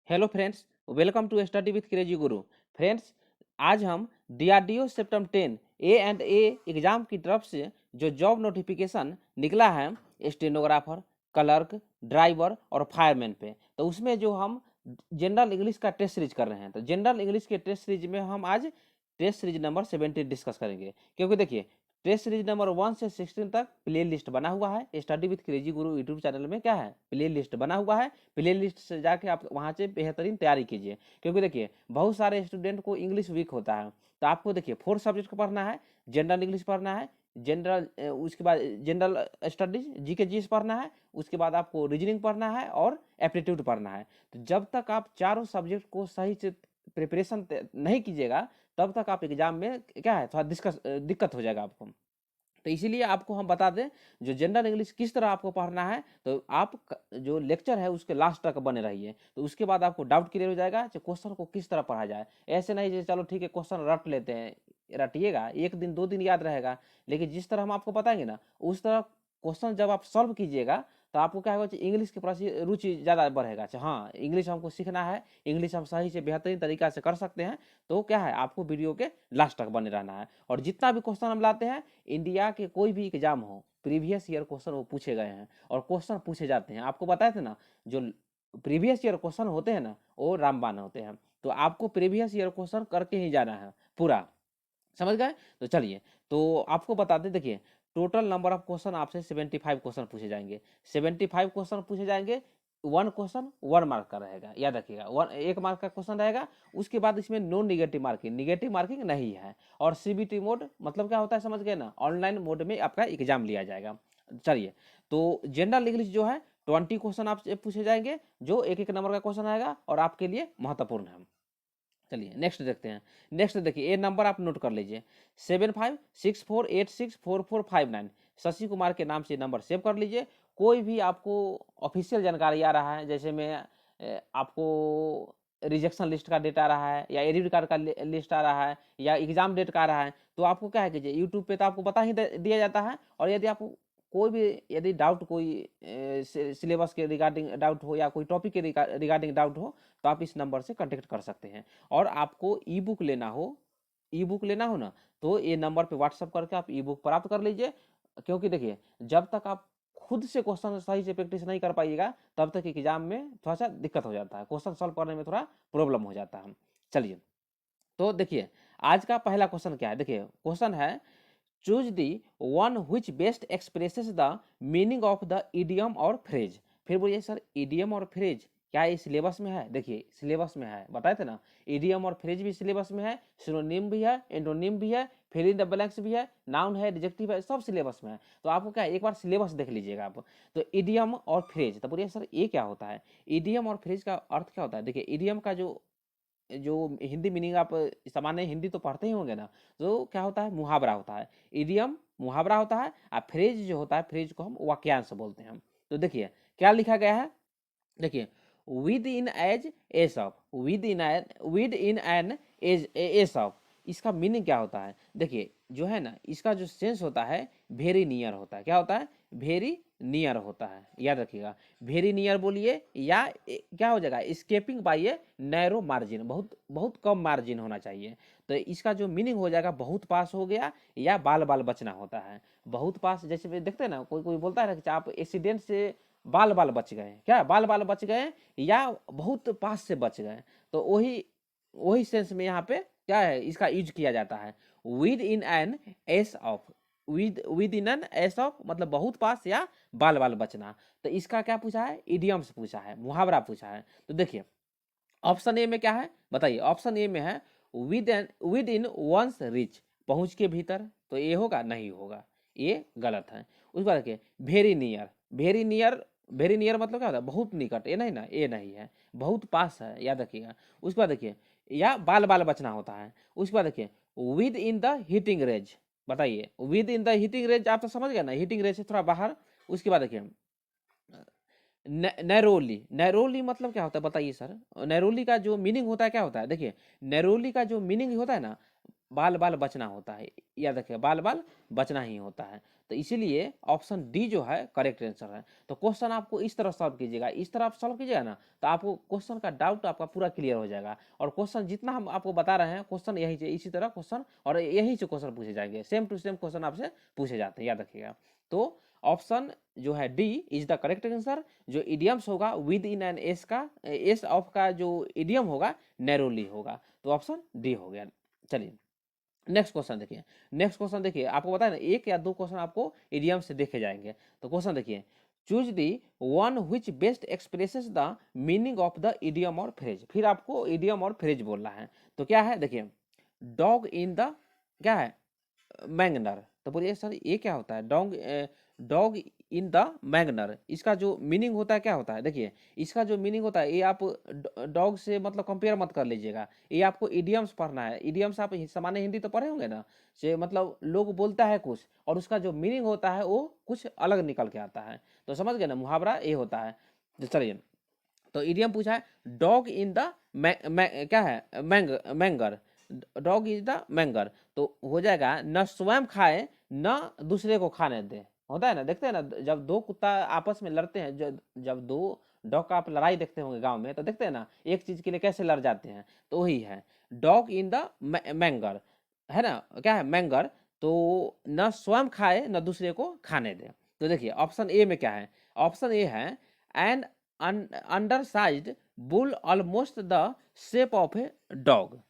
Hello friends, welcome to study with crazy guru. Friends, आज हम DRDO September 10 ए exam की तरफ से जो जॉब नोटिफिकेशन निकला है स्टेनोग्राफर, क्लर्क, ड्राइवर और फायरमैन पे, तो उसमें जो हम जनरल इंग्लिश का टेस्ट सीरीज कर रहे हैं, तो जनरल इंग्लिश के टेस्ट सीरीज में हम आज टेस्ट सीरीज नंबर 17 डिस्कस करेंगे। क्योंकि देखिए, टेस्ट सीरीज नंबर 1 से 16 तक प्ले लिस्ट बना हुआ है। Study with crazy Guru YouTube channel में क्या है, प्ले लिस्ट बना हुआ है। प्ले लिस्ट से जाके आप वहाँ से बेहतरीन तैयारी कीजिए। क्योंकि देखिए, बहुत सारे स्टूडेंट को इंग्लिश वीक होता है, तो आपको देखिए 4 सब्जेक्ट को पढ़ना है। जनरल इंग्लिश पढ़ना है, जनरल उसके बाद जनरल स्टडीज जीके जीएस पढ़ना है, उसके बाद आपको रीजनिंग पढ़ना है और एप्टीट्यूड पढ़ना है। तो जब तक आप चारों सब्जेक्ट को सही से प्रिपरेशन नहीं कीजिएगा, तब तक आप एग्जाम में क्या है, थोड़ा दिक्कत हो जाएगा आपको। तो इसीलिए आपको हम बता दें, जो जनरल इंग्लिश किस तरह आपको पढ़ना है, तो आप जो लेक्चर है उसके लास्ट तक बने रहिए। तो उसके बाद आपको डाउट क्लियर हो जाएगा कि क्वेश्चन को किस तरह पढ़ा जाए। ऐसे नहीं जैसे चलो ठीक है क्वेश्चन रट लेते हैं, रटिएगा, एक दिन 2 दिन याद रहेगा, लेकिन जिस तरह हम आपको बताएंगे ना, उस तरह क्वेश्चन जब आप सॉल्व कीजिएगा, तो आपको क्या होगा, इंग्लिश के प्रति रुचि ज़्यादा बढ़ेगा। हाँ, इंग्लिश हमको सीखना है, इंग्लिश हम सही से बेहतरीन तरीका से कर सकते हैं। तो क्या है, आपको वीडियो के लास्ट तक बने रहना है। और जितना भी क्वेश्चन हम लाते हैं, इंडिया के कोई भी एग्जाम हो, प्रीवियस ईयर क्वेश्चन वो पूछे गए हैं और क्वेश्चन पूछे जाते हैं। आपको बताए थे ना, जो प्रीवियस ईयर क्वेश्चन होते हैं ना, वो रामबाण होते हैं। तो आपको प्रीवियस ईयर क्वेश्चन करके ही जाना है पूरा, समझ गए। तो चलिए, तो आपको बता दें, देखिए टोटल नंबर ऑफ क्वेश्चन आपसे 75 क्वेश्चन पूछे जाएंगे। 75 क्वेश्चन पूछे जाएंगे। 1 क्वेश्चन 1 मार्क का रहेगा, याद रखिएगा। 1 मार्क का क्वेश्चन रहेगा। उसके बाद इसमें नो निगेटिव मार्किंग नहीं है। और सीबीटी मोड मतलब क्या होता है, समझ गए ना, ऑनलाइन मोड में आपका एग्जाम लिया जाएगा। चलिए, तो जनरल इंग्लिश जो है 20 क्वेश्चन आपसे पूछे जाएंगे, जो 1 नंबर का क्वेश्चन आएगा और आपके लिए महत्वपूर्ण है। चलिए नेक्स्ट देखते हैं। नेक्स्ट देखिए, ये नंबर आप नोट कर लीजिए, 7564864459। शशि कुमार के नाम से नंबर सेव कर लीजिए। कोई भी आपको ऑफिशियल जानकारी आ रहा है, जैसे में आपको रिजेक्शन लिस्ट का डेट आ रहा है, या एडमिट कार्ड का लिस्ट आ रहा है, या एग्जाम डेट का आ रहा है, तो आपको क्या है कीजिए, यूट्यूब पे तो आपको बता ही दिया जाता है। और यदि आपको कोई भी यदि डाउट, कोई सिलेबस के रिगार्डिंग डाउट हो, या कोई टॉपिक के रिगार्डिंग डाउट हो, तो आप इस नंबर से कांटेक्ट कर सकते हैं। और आपको ई बुक लेना हो ना, तो ये नंबर पे व्हाट्सअप करके आप ई बुक प्राप्त कर लीजिए। क्योंकि देखिए, जब तक आप खुद से क्वेश्चन सही से प्रैक्टिस नहीं कर पाइएगा, तब तक एग्जाम में थोड़ा सा दिक्कत हो जाता है, क्वेश्चन सॉल्व करने में थोड़ा प्रॉब्लम हो जाता है। चलिए, तो देखिए आज का पहला क्वेश्चन क्या है। देखिए क्वेश्चन है, choose the one which best expresses the meaning of the idiom और फ्रेज। फिर बोलिए सर, इडियम और फ्रेज क्या ये सिलेबस में है? देखिए सिलेबस में है, बताए थे ना, इडियम और फ्रेज भी सिलेबस में है, सिनोनिम भी है, एंटोनिम भी है, फिल इन द ब्लैंक्स भी है, नाउन है, एडजेक्टिव है, सब सिलेबस में है। तो आपको क्या है, एक बार सिलेबस देख लीजिएगा आप। तो इडियम और फ्रेज, तो बोलिए सर ये क्या होता है? इडियम और फ्रेज का अर्थ क्या होता है? देखिए इडियम का जो जो हिंदी मीनिंग, आप सामान्य हिंदी तो पढ़ते ही होंगे ना, तो क्या होता है, मुहावरा होता है। इडियम मुहावरा होता है, और फ्रेज जो होता है, फ्रेज को हम वाक्यांश बोलते हैं। तो देखिए क्या लिखा गया है, देखिए within ages of, within an ages of, इसका मीनिंग क्या होता है? देखिए जो है ना, इसका जो सेंस होता है, वेरी नियर होता है। क्या होता है? वेरी नियर होता है, याद रखिएगा। वेरी नियर बोलिए, या क्या हो जाएगा, escaping by a narrow margin, बहुत बहुत कम मार्जिन होना चाहिए। तो इसका जो मीनिंग हो जाएगा, बहुत पास हो गया, या बाल बाल बचना होता है। बहुत पास, जैसे देखते हैं ना, कोई कोई बोलता है कि आप एक्सीडेंट से बाल बाल बच गए, क्या बाल बाल बच गए, या बहुत पास से बच गए। तो वही वही सेंस में यहाँ पे क्या है, इसका यूज किया जाता है। With in an S of, within N S of मतलब बहुत पास या बाल बाल बचना। तो इसका क्या पूछा है? इडियम्स पूछा है, मुहावरा पूछा है। तो देखिए ऑप्शन ए में क्या है, बताइए। ऑप्शन ए में है विद इन वंस रीच, पहुंच के भीतर। तो ये होगा? नहीं होगा, ये गलत है। उसके बाद देखिए वेरी नियर, वेरी नियर मतलब क्या होता है? बहुत निकट, ये नहीं ना, ये नहीं है, बहुत पास है, याद रखिएगा। उसके बाद देखिए, या बाल बाल बचना होता है। उसके बाद देखिए within the heating range, बताइए within the heating range, आप तो समझ गए ना, हीटिंग रेंज से थोड़ा बाहर। उसके बाद देखिए नैरोली मतलब क्या होता है, बताइए सर। नैरोली का जो मीनिंग होता है क्या होता है? देखिए नैरोली का जो मीनिंग होता है ना, बाल बाल बचना होता है, याद रखिए, बाल बाल बचना ही होता है। तो इसीलिए ऑप्शन डी जो है करेक्ट आंसर है। तो क्वेश्चन आपको इस तरह सॉल्व कीजिएगा, इस तरह आप सॉल्व कीजिएगा ना, तो आपको क्वेश्चन का डाउट आपका पूरा क्लियर हो जाएगा। और क्वेश्चन जितना हम आपको बता रहे हैं क्वेश्चन यही से इसी तरह क्वेश्चन और यही से क्वेश्चन पूछे जाएंगे, सेम टू सेम क्वेश्चन आपसे पूछे जाते हैं, याद रखिएगा। तो ऑप्शन जो है D is the correct answer. जो इडियम्स होगा विद इन एन एस का एस ऑफ का जो इडियम होगा नैरोली होगा, तो ऑप्शन डी हो गया। चलिए नेक्स्ट क्वेश्चन देखिए। नेक्स्ट क्वेश्चन देखिए, आपको बताया ना एक या दो क्वेश्चन आपको इडियम से देखे जाएंगे। तो क्वेश्चन देखिए, choose the one which best expresses the meaning of the idiom और फ्रेज। फिर आपको इडियम और फ्रेज बोलना है। तो क्या है देखिए, डॉग इन द क्या है मैंगनर। तो बोलिए सर ये क्या होता है, डॉग इन द मैंगनर, इसका जो मीनिंग होता है क्या होता है। देखिए इसका जो मीनिंग होता है, ये आप डॉग से मतलब कंपेयर मत कर लीजिएगा, ये आपको इडियम्स पढ़ना है। इडियम्स आप सामान्य हिंदी तो पढ़े होंगे ना, से मतलब लोग बोलता है कुछ और उसका जो मीनिंग होता है वो कुछ अलग निकल के आता है। तो समझ गए ना, मुहावरा ये होता है। तो चलिए, तो इडियम पूछा है डॉग इन द क्या है मैंगर, डॉग इज द मैंगर। तो हो जाएगा न स्वयं खाए न दूसरे को खाने दे। होता है ना, देखते हैं ना जब दो कुत्ता आपस में लड़ते हैं, जब दो डॉग का आप लड़ाई देखते होंगे गांव में, तो देखते हैं ना एक चीज के लिए कैसे लड़ जाते हैं। तो वही है डॉग इन द मैंगर, है ना, क्या है मैंगर। तो न स्वयं खाए न दूसरे को खाने दे। तो देखिए ऑप्शन ए में क्या है, ऑप्शन ए है an undersized bull almost the shape of a dog.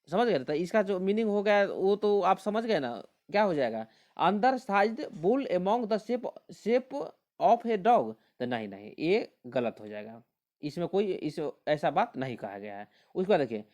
समझ गए, तो इसका जो मीनिंग हो गया वो तो आप समझ गए ना, क्या हो जाएगा under sized bull among the shape of a dog. तो नहीं नहीं ये गलत हो जाएगा, इसमें कोई इस ऐसा बात नहीं कहा गया है। उसके बाद देखिए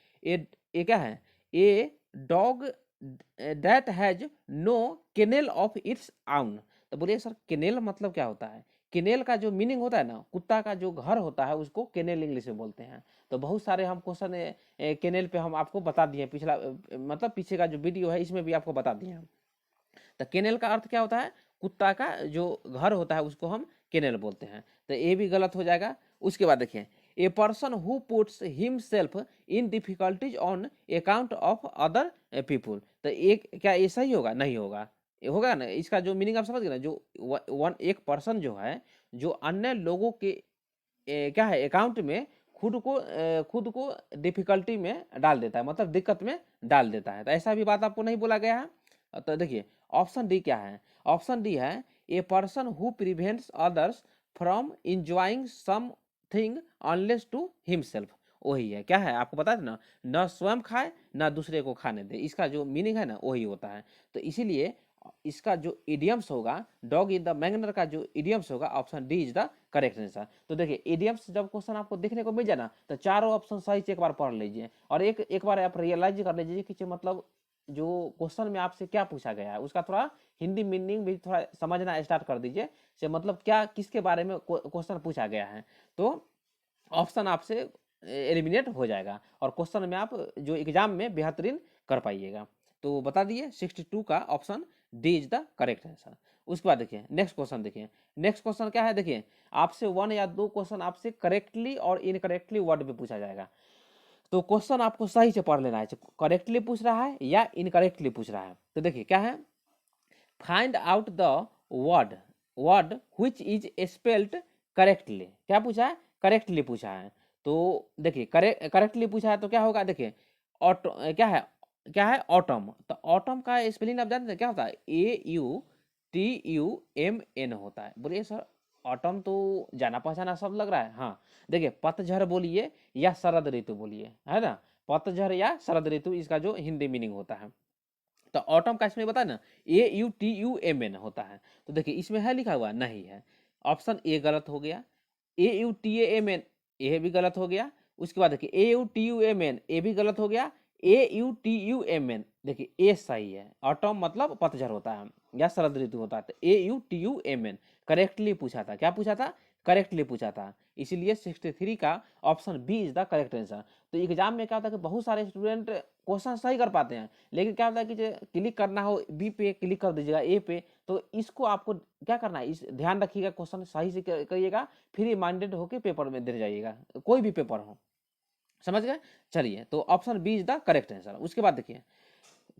ये क्या है, a dog that has no kennel of its own. तो बोलिए सर केनेल मतलब क्या होता है। केनेल का जो मीनिंग होता है ना, कुत्ता का जो घर होता है उसको केनेल इंग्लिश में बोलते हैं। तो बहुत सारे हम क्वेश्चन केनेल पे हम आपको बता दिए, पिछला मतलब पीछे का जो वीडियो है इसमें भी आपको बता दिए हैं। तो केनेल का अर्थ क्या होता है, कुत्ता का जो घर होता है उसको हम केनेल बोलते हैं। तो ये भी गलत हो जाएगा। उसके बाद देखिए ए person who puts himself in difficulties on account of other people. तो एक क्या ये सही होगा, नहीं होगा, ये होगा ना। इसका जो मीनिंग आप समझ गए ना, जो वन एक पर्सन जो है जो अन्य लोगों के क्या है अकाउंट में खुद को डिफिकल्टी में डाल देता है, मतलब दिक्कत में डाल देता है। तो ऐसा भी बात आपको नहीं बोला गया है। तो देखिए ऑप्शन डी क्या है, ऑप्शन डी है a person who prevents others from enjoying something unless to himself. वही है, क्या है आपको बता देना, न स्वयं खाए न दूसरे को खाने दे, इसका जो मीनिंग है ना वही होता है। तो इसीलिए इसका जो इडियम्स होगा डॉग इन द मैंगनर का जो इडियम्स होगा option D is the correct answer. तो देखिए इडियम्स जब क्वेश्चन आपको देखने को मिल जाए ना, तो चारों ऑप्शन सही से एक बार पढ़ लीजिए और एक बार आप रियलाइज कर लीजिए कि मतलब जो क्वेश्चन में आपसे क्या पूछा गया है उसका थोड़ा हिंदी मीनिंग भी थोड़ा समझना स्टार्ट कर दीजिए, से मतलब क्या किसके बारे में क्वेश्चन पूछा गया है। तो ऑप्शन आपसे एलिमिनेट हो जाएगा और क्वेश्चन में आप जो एग्जाम में बेहतरीन कर पाइएगा। तो बता दिए 62 का option D is the correct answer. उसके बाद देखिए नेक्स्ट क्वेश्चन, देखिए नेक्स्ट क्वेश्चन क्या है। देखिए आपसे वन या दो क्वेश्चन आपसे करेक्टली और इनकरेक्टली वर्ड में पूछा जाएगा। तो क्वेश्चन आपको सही से पढ़ लेना है, करेक्टली पूछ रहा है या इनकरेक्टली पूछ रहा है। तो देखिए क्या है, find out the word word which is spelled correctly. क्या पूछा है, करेक्टली पूछा है। तो देखिए करेक्टली पूछा है तो क्या होगा, देखिए ऑटो क्या है ऑटम। तो ऑटम का स्पेलिंग आप जानते हैं क्या होता है, AUTUMN होता है। बोलिए सर ऑटम तो जाना पहचाना सब लग रहा है। हाँ देखिए पतझड़ बोलिए या शरद ऋतु बोलिए, है ना, पतझड़ या शरद ऋतु इसका जो हिंदी मीनिंग होता है। तो ऑटम का इसमें बता ना AUTUMN होता है। तो देखिए इसमें है लिखा हुआ, नहीं है। ऑप्शन ए गलत हो गया, AUTAMN ये भी गलत हो गया। उसके बाद देखिए AUTUMN ये भी गलत हो गया, AUTUMN देखिए ए सही है। ऑटम मतलब पतझड़ होता है या शरद ऋतु होता है। तो AUTUMN करेक्टली पूछा था, क्या पूछा था, करेक्टली पूछा था। इसीलिए 63 का option B is the correct answer. तो एग्जाम में क्या होता है कि बहुत सारे स्टूडेंट क्वेश्चन सही कर पाते हैं, लेकिन क्या होता है कि जो क्लिक करना हो बी पे क्लिक कर दीजिएगा ए पे। तो इसको आपको क्या करना है, इस ध्यान रखिएगा क्वेश्चन सही से करिएगा, फिर माइंडेड होकर पेपर में दे जाइएगा, कोई भी पेपर हो। समझ गए। चलिए तो option B is the correct answer. उसके बाद देखिए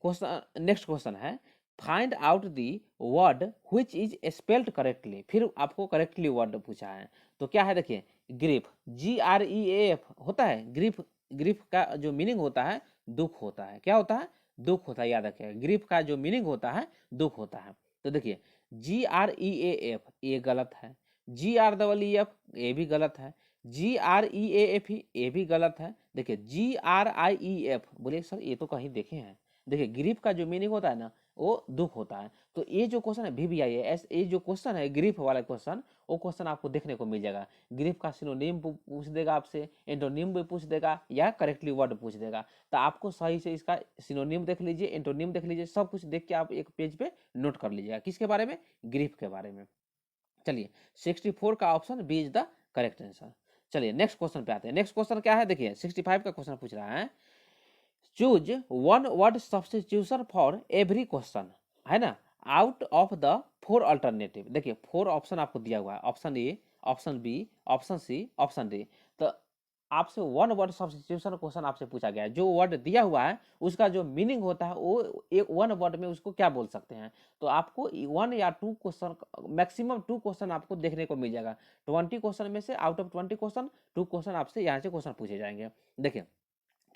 क्वेश्चन नेक्स्ट क्वेश्चन है find out the word which is spelled correctly, फिर आपको करेक्टली वर्ड पूछा है। तो क्या है देखिए, ग्रीफ, GREAF होता है ग्रीफ। ग्रीफ का जो मीनिंग होता है दुख होता है। क्या होता है? दुख होता है, याद रखिएगा। ग्रीफ का जो मीनिंग होता है दुख होता है। तो देखिए GREAF ये गलत है, GREEF ये भी गलत है, GREAF ये भी गलत है। देखिए GRIEF, बोलिए सर ये तो कहीं देखे हैं। देखिए ग्रीफ का जो मीनिंग होता है ना वो दुख होता है। तो ये जो क्वेश्चन है VVIS, ये जो क्वेश्चन है ग्रीफ वाला क्वेश्चन, वो क्वेश्चन आपको देखने को मिल जाएगा। ग्रीफ का सिनोनिम पूछ देगा आपसे, एंटोनिम भी पूछ देगा, या करेक्टली वर्ड पूछ देगा। तो आपको सही से इसका सिनोनिम देख लीजिए, एंटोनिम देख लीजिए, सब कुछ देख के आप एक पेज पे नोट कर लीजिएगा। किसके बारे में? ग्रीफ के बारे में। चलिए 64 का option B is the correct answer. चलिए नेक्स्ट क्वेश्चन पे आते हैं। नेक्स्ट क्वेश्चन क्या है देखिए, 65 का क्वेश्चन पूछ रहा है, choose one word substitution for every question, है ना, आउट ऑफ द 4 अल्टरनेटिव। देखिए 4 ऑप्शन आपको दिया हुआ है, option A, option B, option C, option D. तो आपसे वन वर्ड सब्स्टिट्यूशन क्वेश्चन आपसे पूछा गया है। जो वर्ड दिया हुआ है उसका जो मीनिंग होता है वो एक वन वर्ड में उसको क्या बोल सकते हैं। तो आपको 1 या 2 क्वेश्चन, मैक्सिमम 2 क्वेश्चन आपको देखने को मिल जाएगा। 20 क्वेश्चन में से आउट ऑफ 20 क्वेश्चन 2 क्वेश्चन आपसे यहाँ से क्वेश्चन पूछे जाएंगे। देखिए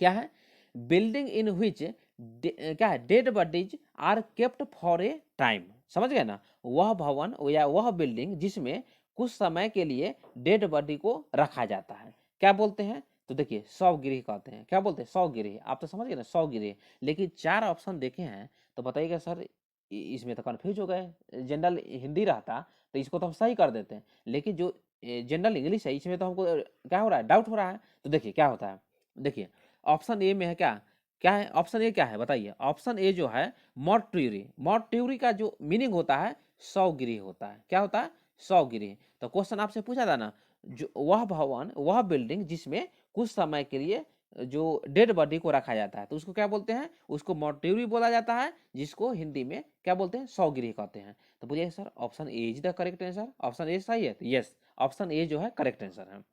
क्या है, बिल्डिंग इन विच क्या है, dead bodies are kept for a time. समझ गए ना, वह भवन या वह बिल्डिंग जिसमें कुछ समय के लिए डेड बॉडी को रखा जाता है, क्या बोलते हैं? तो देखिए शवगृह कहते हैं। क्या बोलते हैं? शवगृह। आप तो समझ गए ना, शवगृह। लेकिन 4 ऑप्शन देखे हैं तो बताइएगा सर इसमें तो कंफ्यूज हो गए। जनरल हिंदी रहता तो इसको तो हम सही कर देते हैं, लेकिन जो जनरल इंग्लिश है इसमें तो हमको क्या हो रहा है, डाउट हो रहा है। तो देखिए क्या होता है, देखिए ऑप्शन ए में है क्या, क्या है ऑप्शन ए, क्या है बताइए? ऑप्शन ए जो है मॉर्ट्यूरी। मॉर्ट्यूरी का जो मीनिंग होता है शवगृह होता है। क्या होता है? शवगृह। तो क्वेश्चन आपसे पूछा था ना, जो वह भवन, वह बिल्डिंग जिसमें कुछ समय के लिए जो डेड बॉडी को रखा जाता है, तो उसको क्या बोलते हैं? उसको मॉर्ट्यूरी बोला जाता है, जिसको हिंदी में क्या बोलते हैं? शवगृह कहते हैं। तो बोलिए sir option A is the correct answer. Option A सही है? तो यस, ऑप्शन ए जो है करेक्ट आंसर है।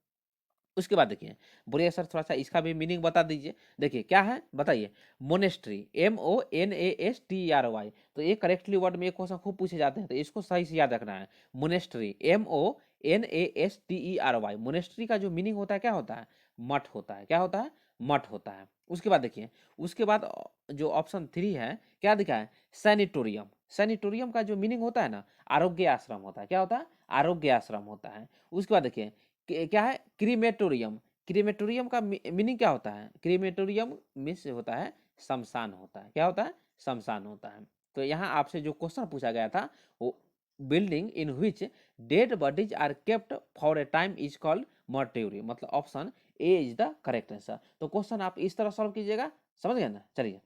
उसके बाद देखिए, बोलिए सर थोड़ा सा इसका भी मीनिंग बता दीजिए। देखिए क्या है बताइए, मोनेस्ट्री, MONASTRY। तो ये करेक्टली वर्ड में एक क्वेश्चन खूब पूछे जाते हैं, तो इसको सही से याद रखना है। Monastery, MONASTERY। मोनेस्ट्री का जो मीनिंग होता है क्या होता है? मठ होता है। क्या होता है? मठ होता है। उसके बाद देखिए, उसके बाद जो ऑप्शन 3 है क्या दिखा है? सैनिटोरियम। सैनिटोरियम का जो मीनिंग होता है ना, आरोग्य आश्रम होता है। क्या होता है? आरोग्य आश्रम होता है। उसके बाद देखिए क्या है? क्रीमेटोरियम। क्रीमेटोरियम का मीनिंग क्या होता है? क्रीमेटोरियम मीन्स होता है शमशान होता है। क्या होता है? शमशान होता है। तो यहाँ आपसे जो क्वेश्चन पूछा गया था वो building in which dead bodies are kept for a time is called mortuary, मतलब option A is the correct answer. तो क्वेश्चन आप इस तरह सॉल्व कीजिएगा। समझ गए ना? चलिए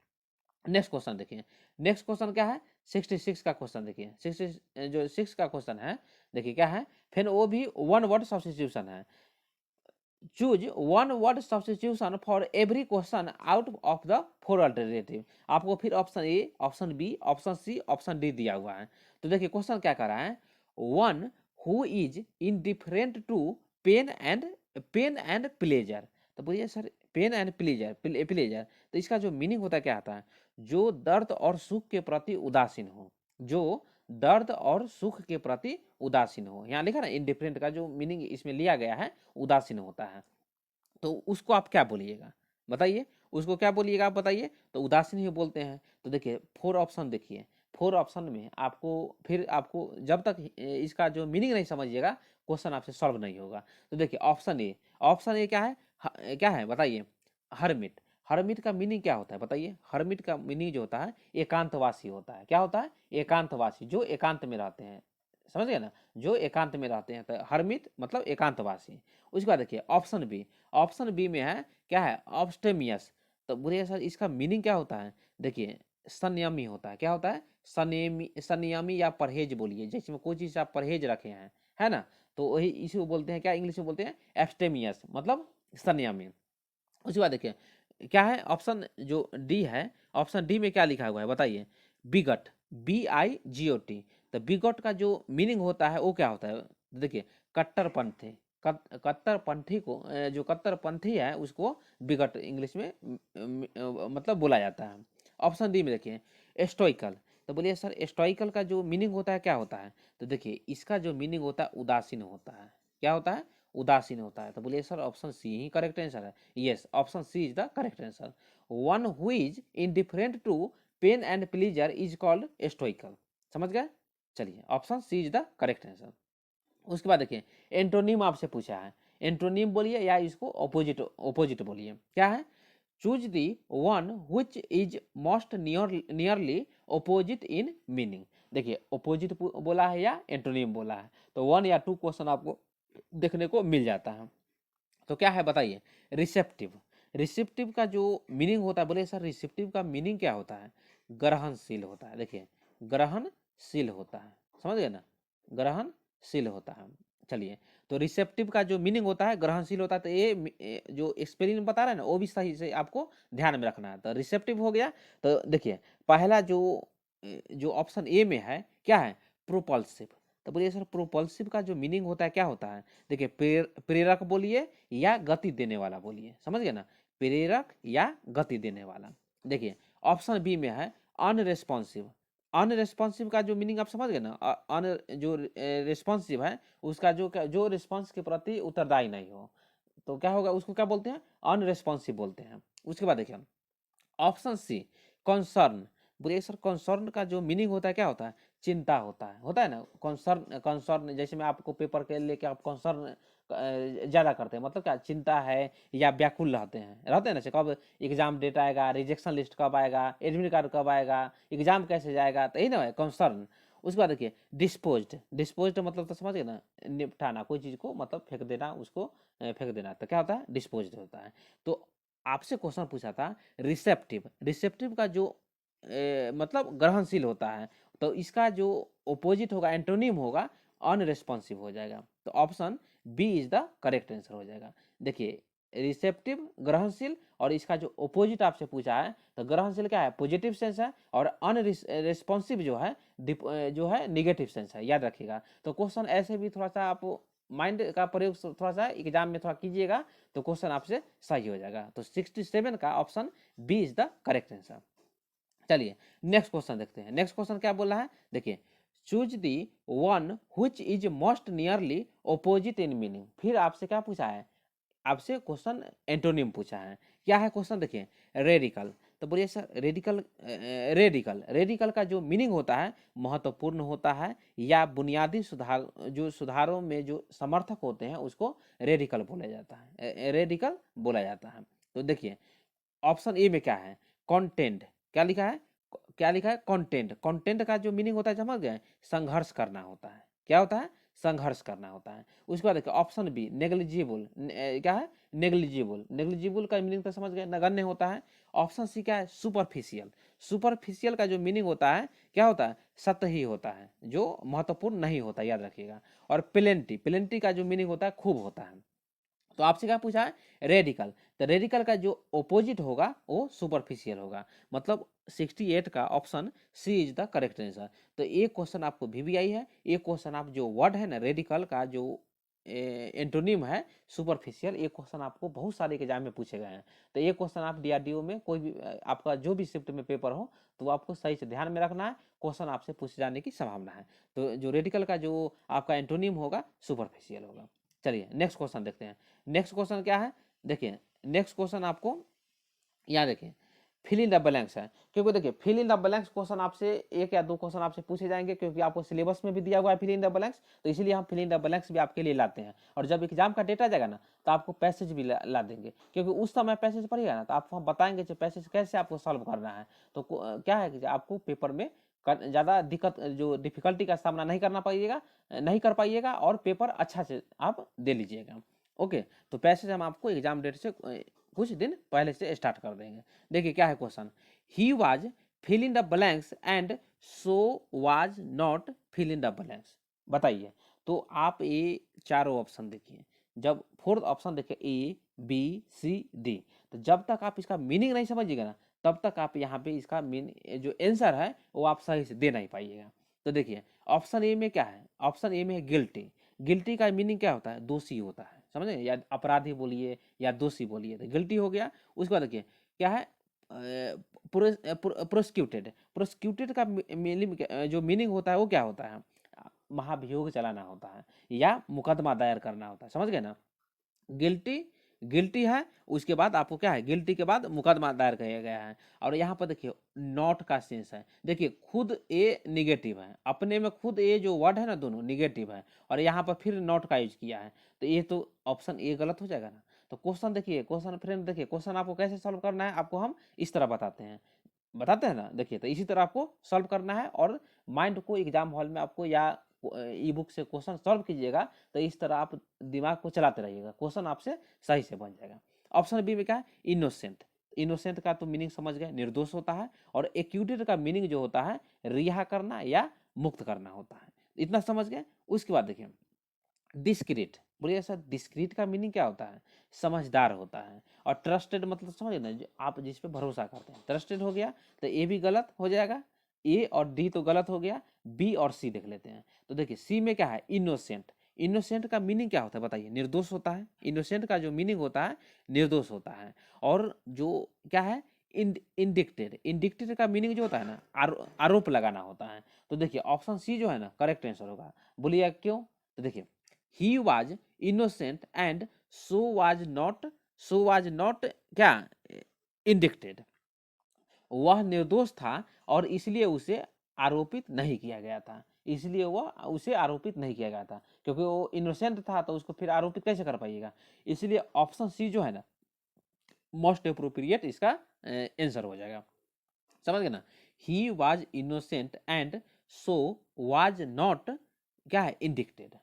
नेक्स्ट क्वेश्चन देखिए। नेक्स्ट क्वेश्चन क्या है? 66 का क्वेश्चन देखिए। 60 जो 6 का क्वेश्चन है, देखिए क्या है, फिर वो भी वन वर्ड सब्स्टिट्यूशन है। Choose one word substitution for every question out of the 4 alternative. आपको फिर option A, option B, option C, option D दिया हुआ है। तो देखिए क्वेश्चन क्या कर रहा है, one who is indifferent to pain and pleasure. तो बोलिए sir pain and pleasure, pleasure, तो इसका जो मीनिंग होता है क्या आता है? जो दर्द और सुख के प्रति उदासीन हो। जो दर्द और सुख के प्रति उदासीन हो। यहाँ लिखा ना इनडिफरेंट का जो मीनिंग इसमें लिया गया है उदासीन होता है। तो उसको आप क्या बोलिएगा बताइए? उसको क्या बोलिएगा आप बताइए? तो उदासीन ही बोलते हैं। तो देखिए 4 ऑप्शन देखिए, 4 ऑप्शन में आपको फिर आपको जब तक इसका जो मीनिंग नहीं समझिएगा क्वेश्चन आपसे सॉल्व नहीं होगा। तो देखिए ऑप्शन ए, ऑप्शन ए क्या है? क्या है बताइए? हरमिट। हरमिट का मीनिंग क्या होता है बताइए? हरमिट का मीनिंग जो होता है एकांतवासी होता है। क्या होता है? एकांतवासी, जो एकांत में रहते हैं। समझ गए ना? जो एकांत में रहते हैं, तो हरमिट मतलब एकांतवासी। उसके बाद देखिए ऑप्शन बी, ऑप्शन बी में है क्या है? ऑब्स्टेमियस। तो बोलिए सर इसका मीनिंग क्या होता है? देखिए संयमी होता है। क्या होता है? संयमी, संयमी या परहेज बोलिए, जैसे में कोई चीज आप परहेज रखे हैं, है ना, तो वही इसी को बोलते हैं क्या, इंग्लिश में बोलते हैं एब्स्टेमियस, मतलब संयमी। उसके बाद देखिए क्या है, ऑप्शन जो डी है, ऑप्शन डी में क्या लिखा हुआ है बताइए? Wicket, BIGOT। तो बिगट का जो मीनिंग होता है वो क्या होता है? देखिए कट्टरपंथी, कट्टरपंथी को जो कट्टरपंथी है उसको बिगट इंग्लिश में मतलब बोला जाता है। ऑप्शन डी में देखिए स्टोइकल, तो बोलिए सर स्टोइकल का जो मीनिंग होता है क्या होता है? तो देखिए इसका जो मीनिंग होता है उदासीन होता है। क्या होता है? उदासीन होता है। तो बोलिए सर ऑप्शन सी ही करेक्ट आंसर है। Yes, option C is the correct answer. One who is indifferent to pain and pleasure is called stoical. समझ गए? चलिए option C is the correct answer. उसके बाद देखिए एंटोनिम आपसे पूछा है। एंटोनिम बोलिए या इसको ऑपोजिट ऑपोजिट बोलिए। क्या है? Choose the one which is most nearly opposite in meaning. देखिए ऑपोजिट बोला है या एंटोनिम बोला है, तो 1 या 2 क्वेश्चन आपको देखने को मिल जाता है। तो क्या है बताइए? रिसेप्टिव। रिसेप्टिव का जो मीनिंग होता है, बोले सर रिसेप्टिव का मीनिंग क्या होता है? ग्रहणशील होता है। देखिए ग्रहणशील होता है, समझ गए ना? ग्रहणशील होता है। चलिए, तो रिसेप्टिव का जो मीनिंग होता है ग्रहणशील होता है, तो ये जो एक्सपेरिमेंट बता रहा है ना वो भी सही से आपको ध्यान में रखना है। तो रिसेप्टिव हो गया। तो देखिए पहला जो ऑप्शन ए में है क्या है? प्रोपल्सिव। तो बोलिए सर प्रोपल्सिव का जो मीनिंग होता है क्या होता है? देखिए प्रेरक बोलिए या गति देने वाला बोलिए। समझ गए ना? प्रेरक या गति देने वाला। देखिए ऑप्शन बी में है अनरेस्पॉन्सिव। अनरेस्पॉन्सिव का जो मीनिंग आप समझ गए ना? अन जो रेस्पॉन्सिव है उसका जो रिस्पॉन्स के प्रति उत्तरदायी नहीं हो, तो क्या होगा? उसको क्या बोलते हैं? अनरेस्पॉन्सिव बोलते हैं। उसके बाद देखिए ऑप्शन सी कंसर्न। बोलिए सर कंसर्न का जो मीनिंग होता है क्या होता है? चिंता होता है ना? कंसर्न कंसर्न जैसे मैं आपको पेपर के लेके आप कंसर्न ज्यादा करते हैं, मतलब क्या चिंता है या व्याकुल रहते हैं ना? कब एग्जाम डेट आएगा, रिजेक्शन लिस्ट कब आएगा, एडमिट कार्ड कब आएगा, एग्जाम कैसे जाएगा, तो यही ना है कंसर्न। उसके बाद देखिए डिस्पोज्ड। डिस्पोज्ड मतलब तो समझ गए ना? निपटाना, कोई चीज को मतलब फेंक देना, उसको फेंक देना, तो क्या होता है? डिस्पोज्ड होता है। तो आपसे क्वेश्चन पूछा था रिसेप्टिव। रिसेप्टिव का जो मतलब ग्रहणशील होता है, तो इसका जो ओपोजिट होगा, एंटोनिम होगा, अनरेस्पॉन्सिव हो जाएगा। तो option B is the correct answer हो जाएगा। देखिए रिसेप्टिव ग्रहणशील, और इसका जो ओपोजिट आपसे पूछा है, तो ग्रहणशील क्या है? पॉजिटिव सेंस है, और अनरिस्पॉन्सिव जो है निगेटिव सेंस है, याद रखिएगा। तो क्वेश्चन ऐसे भी थोड़ा सा आप माइंड का प्रयोग थोड़ा सा एग्जाम में थोड़ा कीजिएगा, तो क्वेश्चन आपसे सही हो जाएगा। तो 67 का option B is the correct answer. चलिए नेक्स्ट क्वेश्चन देखते हैं। नेक्स्ट क्वेश्चन क्या बोला है? देखिए choose the one which is most nearly opposite in meaning. फिर आपसे क्या पूछा है? आपसे क्वेश्चन एंटोनिम पूछा है। क्या है क्वेश्चन? देखिए रेडिकल। तो बोलिए सर रेडिकल रेडिकल का जो मीनिंग होता है महत्वपूर्ण होता है, या बुनियादी सुधारों में जो समर्थक होते हैं उसको रेडिकल बोला जाता है, रेडिकल बोला जाता है। तो देखिए ऑप्शन ए में क्या है? कंटेंट। क्या लिखा है? क्या लिखा है? कंटेंट। कंटेंट का जो मीनिंग होता है समझ गए? संघर्ष करना होता है। क्या होता है? संघर्ष करना होता है। उसके बाद देखिए ऑप्शन बी नेग्लिजिबल। क्या है? नेग्लिजिबल। नेग्लिजिबल का मीनिंग तो समझ गए, नगण्य होता है। ऑप्शन सी क्या है? सुपरफिशियल। सुपरफिशियल का जो मीनिंग होता है क्या होता है? सतही होता है, जो महत्वपूर्ण नहीं होता, याद रखिएगा। और प्लेंटी। प्लेंटी का जो मीनिंग होता है खूब होता है। तो आपसे क्या पूछा है? रेडिकल। तो रेडिकल का जो ओपोजिट होगा वो सुपरफिशियल होगा। मतलब 68 का option C is the correct answer. तो एक क्वेश्चन आपको वीवीआई है, एक क्वेश्चन आप जो वर्ड है ना रेडिकल का जो एंटोनिम है सुपरफिशियल, एक क्वेश्चन आपको बहुत सारे एग्जाम में पूछे गए हैं। तो एक क्वेश्चन आप डीआरडीओ में कोई भी आपका जो भी शिफ्ट में पेपर हो, तो आपको सही से ध्यान में रखना है, क्वेश्चन आपसे पूछे जाने की संभावना है। तो जो रेडिकल का जो आपका एंटोनिम होगा सुपरफिशियल होगा। चलिए नेक्स्ट क्वेश्चन देखते हैं। नेक्स्ट क्वेश्चन क्या है? देखिए नेक्स्ट क्वेश्चन आपको यहाँ देखिए फिल इन द ब्लैंक्स है। क्योंकि देखिए fill in the blanks question आपसे एक या दो क्वेश्चन आपसे पूछे जाएंगे, क्योंकि आपको सिलेबस में भी दिया हुआ है फिल इन द ब्लैंक्स, तो इसीलिए हम फिल इन द ब्लैंक्स भी आपके लिए लाते हैं। और जब एग्जाम का डेटा जाएगा ना, तो आपको पैसेज भी ला देंगे, क्योंकि उस समय पैसेज पढ़िएगा ना, तो आपको हम बताएंगे कि पैसेज कैसे आपको सॉल्व करना है। तो क्या है कि आपको पेपर में ज़्यादा दिक्कत जो डिफिकल्टी का सामना नहीं कर पाइएगा, और पेपर अच्छा से आप दे लीजिएगा। ओके, तो पैसेज हम आपको एग्जाम डेट से कुछ दिन पहले से स्टार्ट कर देंगे। देखिए क्या है question? He was fill in the blanks and so was not fill in the blanks. बताइए। तो आप ये चारों ऑप्शन देखिए, जब फोर्थ ऑप्शन देखिए ए बी सी डी, तो जब तक आप इसका मीनिंग नहीं समझिएगा ना, तब तक आप यहाँ पे इसका जो आंसर है वो आप सही से दे नहीं पाइएगा। तो देखिए ऑप्शन ए में क्या है? ऑप्शन ए में है गिल्टी। गिल्टी का मीनिंग क्या होता है? दोषी होता है, समझे? या अपराधी बोलिए या दोषी बोलिए, तो गिल्टी हो गया। उसके बाद देखिए क्या है? प्रोसिक्यूटेड, प्रोसिक्यूटेड का जो मीनिंग होता है वो क्या होता है, महाभियोग चलाना होता है या मुकदमा दायर करना होता है, समझ गए ना। गिल्टी, गिल्टी है, उसके बाद आपको क्या है, गिल्टी के बाद मुकदमा दायर किया गया है। और यहाँ पर देखिए नॉट का सेंस है, देखिए खुद ए निगेटिव है, अपने में खुद ए जो वर्ड है ना दोनों निगेटिव है, और यहाँ पर फिर नॉट का यूज किया है, तो ये तो ऑप्शन ए गलत हो जाएगा ना। तो क्वेश्चन देखिए, क्वेश्चन फ्रेंड देखिए, क्वेश्चन आपको कैसे सॉल्व करना है, आपको हम इस तरह बताते हैं ना, देखिए तो इसी तरह आपको सॉल्व करना है, और माइंड को एग्जाम हॉल में आपको या ई बुक से क्वेश्चन सॉल्व कीजिएगा, तो इस तरह आप दिमाग को चलाते रहिएगा, क्वेश्चन आपसे सही से बन जाएगा। ऑप्शन बी में क्या है, इनोसेंट, इनोसेंट का तो मीनिंग समझ गए, निर्दोष होता है, और एक्यूटेड का मीनिंग जो होता है रिहा करना या मुक्त करना होता है, इतना समझ गए। उसके बाद देखिए डिस्क्रीट, बोलिए सर डिस्क्रीट का मीनिंग क्या होता है, समझदार होता है। और ट्रस्टेड मतलब समझे ना, आप जिस पे भरोसा करते हैं, ट्रस्टेड हो गया, तो ए भी गलत हो जाएगा, ए और डी तो गलत हो गया, बी और सी देख लेते हैं। तो देखिए सी में क्या है, इनोसेंट, इनोसेंट का मीनिंग क्या होता है बताइए, निर्दोष होता है, इनोसेंट का जो मीनिंग होता है निर्दोष होता है। और जो क्या है इंडिक्टेड, इंडिक्टेड का मीनिंग जो होता है ना आरोप लगाना होता है। तो देखिए ऑप्शन सी जो है ना करेक्ट आंसर होगा, बोलिए क्यों। तो देखिए he was innocent and so was not क्या indicted, वह निर्दोष था और इसलिए उसे आरोपित नहीं किया गया था, इसलिए वह उसे आरोपित नहीं किया गया था, क्योंकि वो इनोसेंट था तो उसको फिर आरोपित कैसे कर पाइएगा। इसलिए ऑप्शन सी जो है ना मोस्ट अप्रोप्रिएट इसका आंसर हो जाएगा, समझ गए ना। He was innocent and so was not क्या है इंडिक्टेड,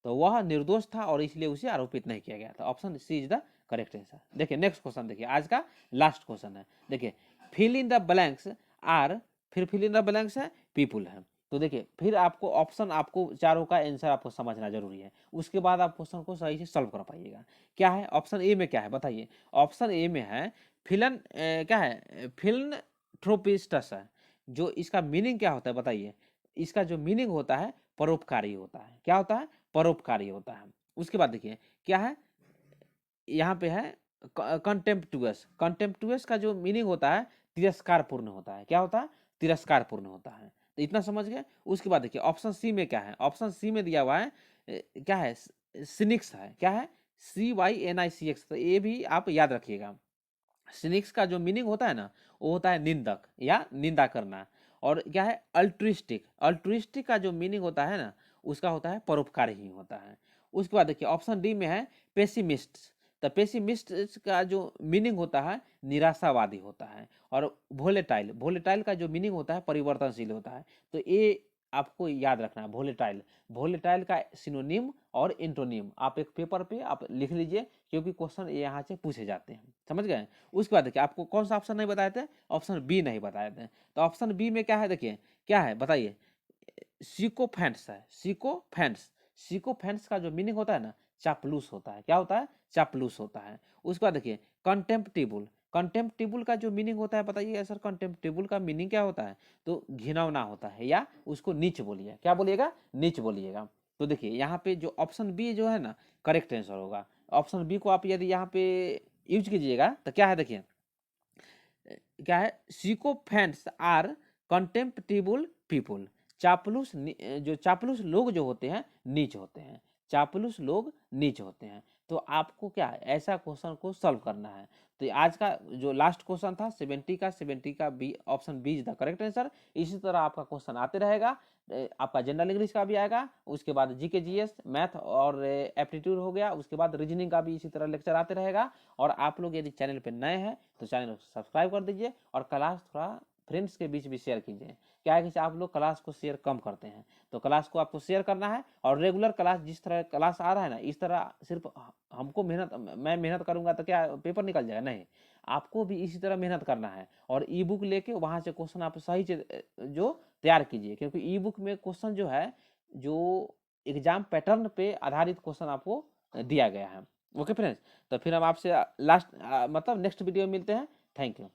तो वह निर्दोष था और इसलिए उसे आरोपित नहीं किया गया था, option C is the correct answer. देखिए नेक्स्ट क्वेश्चन, देखिए आज का लास्ट क्वेश्चन है, देखिए fill in the blanks are, फिर फिल इन द ब्लैंक्स है पीपुल है। तो देखिए फिर आपको ऑप्शन, आपको चारों का आंसर आपको समझना जरूरी है, उसके बाद आप क्वेश्चन को सही से सॉल्व कर पाइएगा। क्या है ऑप्शन ए में, क्या है बताइए, ऑप्शन ए में है फिलन क्या है फिलनथ्रोपिस्टस है, जो इसका मीनिंग क्या होता है बताइए, इसका जो मीनिंग होता है परोपकारी होता है, क्या होता है परोपकारी होता है। उसके बाद देखिए क्या है, यहाँ पे है कंटेम्प्टुअस, कंटेम्प्टुअस का जो मीनिंग होता है तिरस्कार पूर्ण होता है, क्या होता है तिरस्कार पूर्ण होता है, तो इतना समझ गए। उसके बाद देखिए ऑप्शन सी में क्या है, ऑप्शन सी में दिया हुआ है क्या है सिनिक्स है, क्या है CYNICX, तो ये भी आप याद रखिएगा। सिनिक्स का जो मीनिंग होता है ना वो होता है निंदक या निंदा करना, और क्या है अल्ट्रिस्टिक, अल्ट्रिस्टिक का जो मीनिंग होता है ना उसका होता है परोपकार ही होता है। उसके बाद देखिए ऑप्शन डी में है पेसिमिस्ट, तो पेसिमिस्ट का जो मीनिंग होता है निराशावादी होता है। और वोलेटाइल, वोलेटाइल का जो मीनिंग होता है परिवर्तनशील होता है। तो ये आपको याद रखना है वोलेटाइल, वोलेटाइल का सिनोनिम और इंटोनिम आप एक पेपर पे आप लिख लीजिए, क्योंकि क्वेश्चन यहाँ से पूछे जाते हैं, समझ गए। उसके बाद देखिए आपको कौन सा ऑप्शन नहीं बताए थे, ऑप्शन बी नहीं बताए थे, तो ऑप्शन बी में क्या है देखिए, क्या है बताइए सिकोफेंट्स है, सिकोफेंट्स, सिकोफेंट्स का जो मीनिंग होता है ना चापलूस होता है, क्या होता है चापलूस होता है। उसके बाद देखिए कंटेम्प्टिबल, कंटेम्प्टिबल का जो मीनिंग होता है बताइए सर, कंटेम्प्टिबल का मीनिंग क्या होता है, तो घिनौना होता है या उसको नीच बोलिए, क्या बोलिएगा नीच बोलिएगा। तो देखिए यहाँ पे जो ऑप्शन बी जो है ना करेक्ट आंसर होगा, ऑप्शन बी को आप यदि यहाँ पे यूज कीजिएगा तो क्या है देखिए क्या है सिकोफेंट्स आर कंटेम्प्टिबल पीपुल, चापलूस जो चापलूस लोग जो होते हैं नीच होते हैं, चापलूस लोग नीच होते हैं। तो आपको क्या है ऐसा क्वेश्चन को सॉल्व करना है। तो आज का जो लास्ट क्वेश्चन था 70 का B, option B is the correct answer. इसी तरह आपका क्वेश्चन आते रहेगा, आपका जनरल इंग्लिश का भी आएगा, उसके बाद जीके जीएस मैथ और एप्टीट्यूड हो गया, उसके बाद रीजनिंग का भी इसी तरह लेक्चर आते रहेगा। और आप लोग यदि चैनल पर नए हैं तो चैनल को सब्सक्राइब कर दीजिए, और क्लास थोड़ा फ्रेंड्स के बीच भी शेयर कीजिए। क्या है कि आप लोग क्लास को शेयर कम करते हैं, तो क्लास को आपको शेयर करना है, और रेगुलर क्लास जिस तरह क्लास आ रहा है ना इस तरह सिर्फ हमको मेहनत, मैं मेहनत करूंगा तो क्या पेपर निकल जाएगा, नहीं, आपको भी इसी तरह मेहनत करना है। और ई बुक लेके वहां से क्वेश्चन आप सही से जो तैयार कीजिए, क्योंकि ई बुक में क्वेश्चन जो है जो एग्जाम पैटर्न पे आधारित क्वेश्चन आपको दिया गया है। ओके फ्रेंड्स, तो फिर हम आपसे लास्ट मतलब नेक्स्ट वीडियो में मिलते हैं। Thank you.